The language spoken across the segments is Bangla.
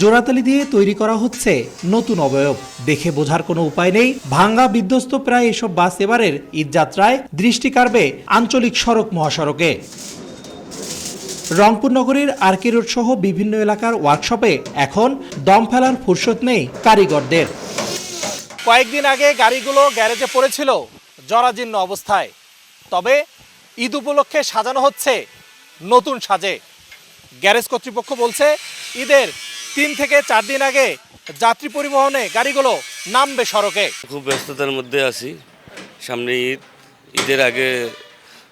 জোড়াতালি দিয়ে তৈরি করা হচ্ছে নতুন অবয়ব। দেখে বোঝার কোনো উপায় নেই, ভাঙ্গা বিধ্বস্ত প্রায় এসব বাস এবারের ঈদযাত্রায় দৃষ্টি কাড়বে আঞ্চলিক সড়ক মহাসড়কে। রংপুর নগরীর আরকে রোড সহ বিভিন্ন এলাকার ওয়ার্কশপে এখন দম ফেলার ফুরসত নেই কারিগরদের। কয়েকদিন আগে গাড়িগুলো গ্যারেজে পড়েছিল জরাজীর্ণ অবস্থায়, তবে ঈদ উপলক্ষে সাজানো হচ্ছে নতুন সাজে। গ্যারেজ কর্তৃপক্ষ বলছে ঈদের 3 থেকে 4 দিন আগে যাত্রী পরিবহনে গাড়িগুলো নামবে সড়কে। খুব ব্যস্ততার মধ্যে আছি, সামনে ঈদের আগে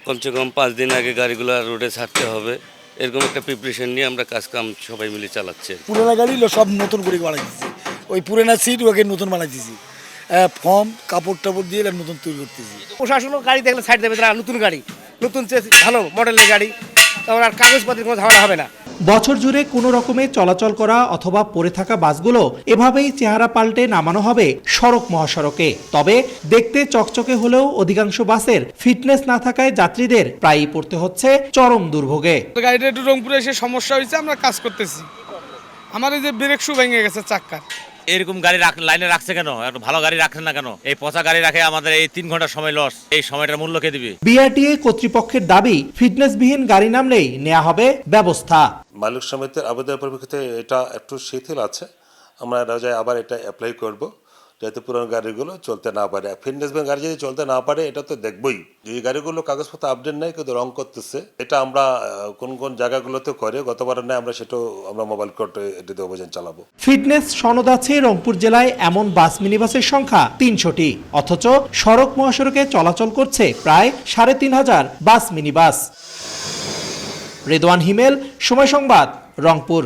কমসে কম 5 দিন আগে গাড়িগুলো রোডে ছাড়তে হবে, এরকম একটা প্রিপারেশন নিয়ে আমরা কাজকাম সবাই মিলে চালাচ্ছি। পুরোনো গাড়ি সব নতুন করে বানাই দিচ্ছি, ওই পুরোনো সিট ওকে নতুন বানাই দিচ্ছি, ফর্ম কাপড় টাপড় দিয়ে নতুন তৈরি করতেছি। প্রশাসন গাড়ি দেখলে সাইড দেবে, তারা নতুন গাড়ি, নতুন ভালো মডেলের গাড়ি, তখন আর কাগজপত্রের কোনো ঝামেলা হবে না। বছর জুড়ে কোনো রকমে চলাচল করা অথবা পড়ে থাকা বাসগুলো এভাবেই চেহারা পাল্টে নামানো হবে সড়ক মহাসড়কে। তবে দেখতে চকচকে হলেও অধিকাংশ বাসের ফিটনেস না থাকায় যাত্রীদের প্রায়ই পড়তে হচ্ছে চরম দুর্ভোগে। গাড়িটা একটু রংপুরে এসে সমস্যা হয়েছে, আমরা কাজ করতেছি। আমার এই যে ব্রেক শু ভেঙে গেছে চাক্কার। এরকম গাড়ি লাইনে রাখছে কেন? একটু ভালো গাড়ি রাখেন না কেন? এই পচা গাড়ি রাখে আমাদের এই 3 ঘন্টা সময় লস, এই সময়টার মূল্য কে দিবে? বিআরটিএ কর্তৃপক্ষের দাবি, ফিটনেসবিহীন গাড়ি নামলেই নেওয়া হবে ব্যবস্থা। মালিক সমিতির আবেদনের পরিপ্রেক্ষিতে এটা একটু শিথিল আছে, আমরা আবার এটা অ্যাপ্লাই করব যাতে পুরনো গাড়িগুলো চলতে না পারে। ফিটনেসবিহীন গাড়ি যদি চলতে না পারে এটা তো দেখবই। যে গাড়িগুলো কাগজপত্র আপডেট নেই কিন্তু রং করতেছে, এটা আমরা কোন কোন জায়গাগুলোতে করে গতবার নেই, আমরা সেটাও আমরা মোবাইল কোর্টে এটিতে অভিযান চালাবো। ফিটনেস সনদ আছে রংপুর জেলায় এমন বাস মিনিবাসের সংখ্যা 300টি, অথচ সড়ক মহাসড়কে চলাচল করছে প্রায় 3500 বাস মিনিবাস। রেদওয়ান হিমেল, সময় সংবাদ, রংপুর।